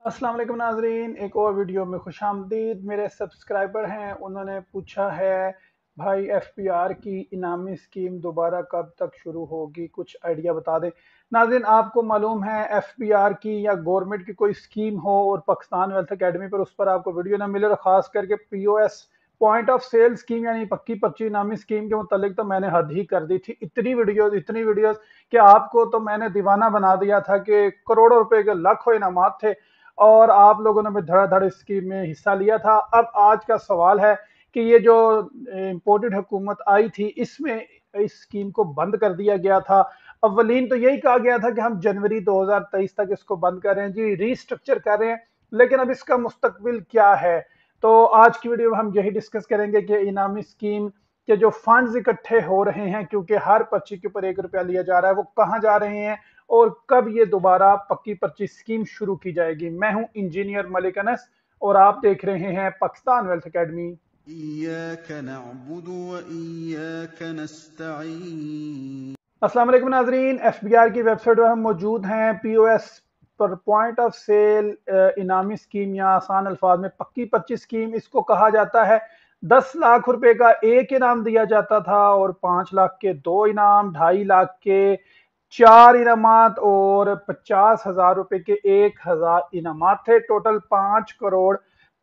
अस्सलाम वालेकुम नाजरीन, एक और वीडियो में खुशामदीद। मेरे सब्सक्राइबर हैं, उन्होंने पूछा है भाई एफपीआर की इनामी स्कीम दोबारा कब तक शुरू होगी, कुछ आइडिया बता दें। नाजरीन, आपको मालूम है एफपीआर की या गवर्नमेंट की कोई स्कीम हो और पाकिस्तान वेल्थ एकेडमी पर उस पर आपको वीडियो ना मिले, और खास करके POS point of sale scheme यानी पक्की पर्ची इनामी स्कीम के मुतालिक तो मैंने हद ही कर दी थी। इतनी वीडियोस कि आपको तो मैंने दीवाना बना दिया था कि करोड़ों रुपए के लाखों इनामात थे और आप लोगों ने भी धड़ाधड़ इस स्कीम में हिस्सा लिया था। अब आज का सवाल है कि ये जो इम्पोर्टेड हुकूमत आई थी, इसमें इस स्कीम को बंद कर दिया गया था। अव्वलीन तो यही कहा गया था कि हम जनवरी 2023 तक इसको बंद कर रहे हैं जी, रीस्ट्रक्चर कर रहे हैं। लेकिन अब इसका मुस्तकबिल क्या है, तो आज की वीडियो में हम यही डिस्कस करेंगे कि इनामी स्कीम के जो फंड्स इकट्ठे हो रहे हैं, क्योंकि हर पर्ची के ऊपर 1 रुपया लिया जा रहा है, वो कहाँ जा रहे हैं और कब ये दोबारा पक्की पर्ची स्कीम शुरू की जाएगी। मैं हूं इंजीनियर मलिक अनस और आप देख रहे हैं पाकिस्तान वेल्थ एकेडमी। इय्याक नअबुदु व इय्याक नस्तईन। अस्सलाम वालेकुम नाजरीन, एफबीआर की वेबसाइट पर हम मौजूद हैं। पीओएस पर पॉइंट ऑफ सेल इनामी स्कीम या आसान अल्फाज में पक्की पर्ची स्कीम इसको कहा जाता है। 10 लाख रुपए का एक इनाम दिया जाता था और 5 लाख के 2 इनाम, 2.5 लाख के 4 इनामात और 50,000 रुपए के 1,000 इनामात थे। टोटल 5 करोड़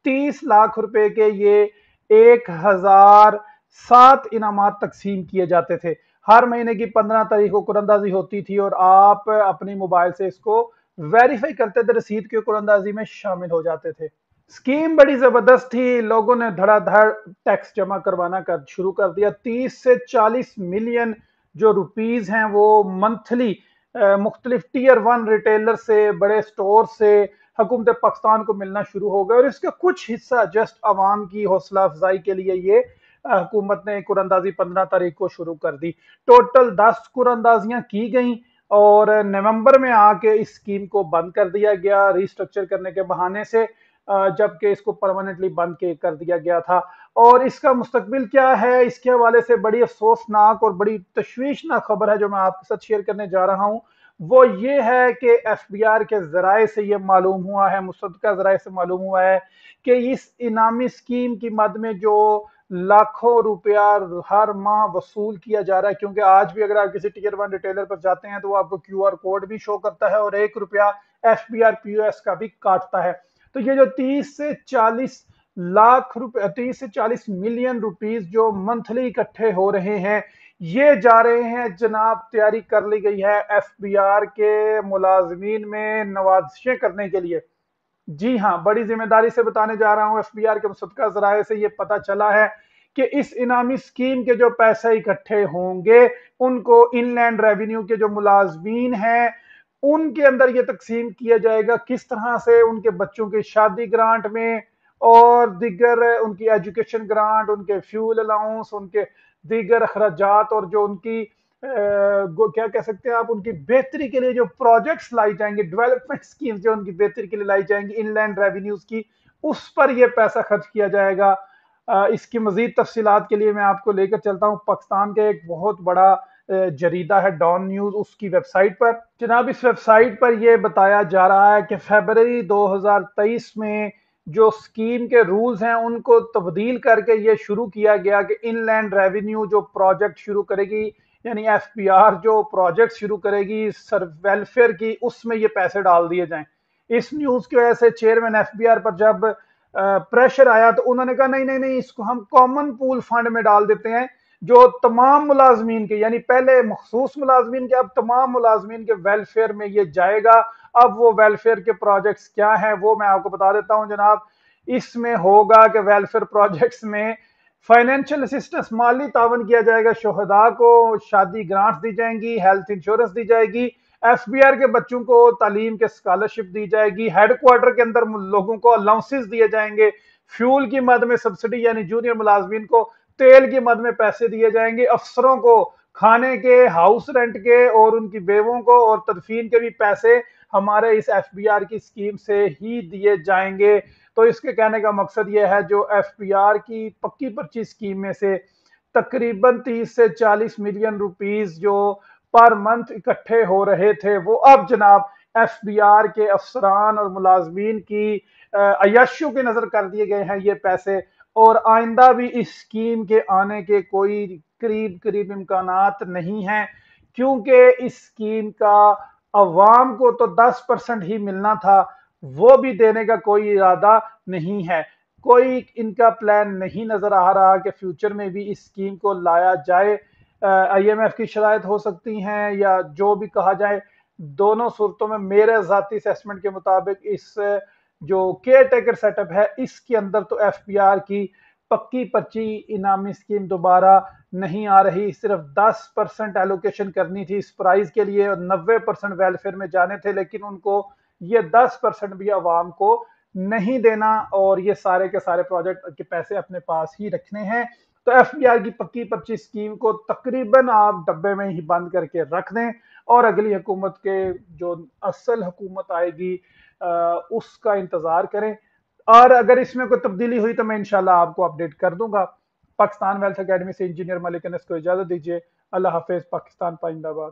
30 लाख रुपए के ये 1,007 इनामात तकसीम किए जाते थे। हर महीने की 15 तारीख को कुरंदाजी होती थी और आप अपनी मोबाइल से इसको वेरीफाई करते थे, रसीद की कुरंदाजी में शामिल हो जाते थे। स्कीम बड़ी जबरदस्त थी, लोगों ने धड़ाधड़ टैक्स जमा करवाना कर शुरू कर दिया। 30 से 40 मिलियन जो रुपीज हैं वो मंथली मुख्तलिफ टीयर 1 रिटेलर से, बड़े स्टोर से हुकूमत पाकिस्तान को मिलना शुरू हो गए और इसका कुछ हिस्सा जस्ट आवाम की हौसला अफजाई के लिए ये हुकूमत ने कुरंदाजी 15 तारीख को शुरू कर दी। टोटल 10 कुरंदाजियां की गई और नवंबर में आके इस स्कीम को बंद कर दिया गया रिस्ट्रक्चर करने के बहाने से, जबकि इसको परमानेंटली बंद कर दिया गया था। और इसका मुस्तकबिल क्या है, इसके हवाले से बड़ी अफसोसनाक और बड़ी तशवीशनाक खबर है जो मैं आपके साथ शेयर करने जा रहा हूं। वो ये है कि एफबीआर के जराए से ये मालूम हुआ है, मुसद्दका जराए से मालूम हुआ है कि इस इनामी स्कीम की मद में जो लाखों रुपया हर माह वसूल किया जा रहा है, क्योंकि आज भी अगर आप किसी टीयर 1 रिटेलर पर जाते हैं तो वो आपको क्यूआर कोड भी शो करता है और 1 रुपया एफबीआर पीओएस का भी काटता है। तो ये जो 30 से 40 लाख रुपए, 30 से 40 मिलियन रुपीस जो मंथली इकट्ठे हो रहे हैं, ये जा रहे हैं जनाब, तैयारी कर ली गई है एफबीआर के मुलाजमीन में नवाजिशें करने के लिए। जी हाँ, बड़ी जिम्मेदारी से बताने जा रहा हूं, एफबीआर के मुसद्दका जराये से ये पता चला है कि इस इनामी स्कीम के जो पैसे इकट्ठे होंगे उनको इनलैंड रेवेन्यू के जो मुलाजमीन हैं उनके अंदर ये तकसीम किया जाएगा। किस तरह से, उनके बच्चों की शादी ग्रांट में और दिगर उनकी एजुकेशन ग्रांट, उनके फ्यूल अलाउंस, उनके दीगर अखराजात और जो उनकी क्या कह सकते हैं आप, उनकी बेहतरी के लिए जो प्रोजेक्ट्स लाई जाएंगे, डेवलपमेंट स्कीम्स जो उनकी बेहतरी के लिए लाई जाएंगी इनलैंड रेवेन्यूज की, उस पर यह पैसा खर्च किया जाएगा। इसकी मजीद तफसीलात के लिए मैं आपको लेकर चलता हूँ पाकिस्तान के एक बहुत बड़ा जरीदा है डॉन न्यूज, उसकी वेबसाइट पर। जनाब, इस वेबसाइट पर यह बताया जा रहा है कि फरवरी 2023 में जो स्कीम के रूल्स हैं उनको तब्दील करके ये शुरू किया गया कि इनलैंड रेवेन्यू जो प्रोजेक्ट शुरू करेगी, यानी एफपीआर जो प्रोजेक्ट शुरू करेगी सर वेलफेयर की, उसमें ये पैसे डाल दिए जाएं। इस न्यूज की वजह से चेयरमैन एफबीआर पर जब प्रेशर आया तो उन्होंने कहा नहीं नहीं नहीं, इसको हम कॉमन पूल फंड में डाल देते हैं जो तमाम मुलाजमीन के, यानी पहले मखसूस मुलाजमीन के, अब तमाम मुलाजमीन के वेलफेयर में ये जाएगा। अब वो वेलफेयर के प्रोजेक्ट्स क्या हैं वो मैं आपको बता देता हूं जनाब। इसमें होगा कि वेलफेयर प्रोजेक्ट्स में फाइनेंशियल असिस्टेंस, माली तावन किया जाएगा शोहदा को, शादी ग्रांट्स दी जाएंगी, हेल्थ इंश्योरेंस दी जाएगी, एफबीआर के बच्चों को तालीम के स्कॉलरशिप दी जाएगी, हेडक्वार्टर के अंदर लोगों को अलाउंसेस दिए जाएंगे, फ्यूल की मद में सब्सिडी, यानी जूनियर मुलाजमीन को तेल की मद में पैसे दिए जाएंगे, अफसरों को खाने के, हाउस रेंट के और उनकी बेवों को और तदफीन के भी पैसे हमारे इस एफबीआर की स्कीम से ही दिए जाएंगे। तो इसके कहने का मकसद यह है, जो एफपीआर की पक्की पर्ची स्कीम में से तकरीबन 30 से 40 मिलियन रुपीस जो पर मंथ इकट्ठे हो रहे थे, वो अब जनाब FBR के अफसरान और मुलाजमीन की अय्याशियों के नजर कर दिए गए हैं ये पैसे, और आइंदा भी इस स्कीम के आने के कोई करीब करीब इम्कानात नहीं हैं, क्योंकि इस स्कीम का अवाम को तो 10% ही मिलना था, वो भी देने का कोई इरादा नहीं है। कोई इनका प्लान नहीं नजर आ रहा कि फ्यूचर में भी इस स्कीम को लाया जाए। IMF की शरायत हो सकती हैं या जो भी कहा जाए, दोनों सूरतों में मेरे जाती असेसमेंट के मुताबिक इस जो केयर टेकर सेटअप है इसके अंदर तो FBR की पक्की पर्ची इनामी स्कीम दोबारा नहीं आ रही। सिर्फ 10% एलोकेशन करनी थी इस प्राइज के लिए और 90% वेलफेयर में जाने थे, लेकिन उनको ये 10% भी आवाम को नहीं देना और ये सारे के सारे प्रोजेक्ट के पैसे अपने पास ही रखने हैं। तो FBR की पक्की पर्ची स्कीम को तकरीबन आप डब्बे में ही बंद करके रख दें और अगली हुकूमत के जो असल हुकूमत आएगी उसका इंतजार करें। और अगर इसमें कोई तब्दीली हुई तो मैं इंशाल्लाह आपको अपडेट कर दूंगा। पाकिस्तान वेल्थ अकेडमी से इंजीनियर मलिक अनस को इजाजत दीजिए। अल्लाह हाफिज। पाकिस्तान पाइंदाबाद।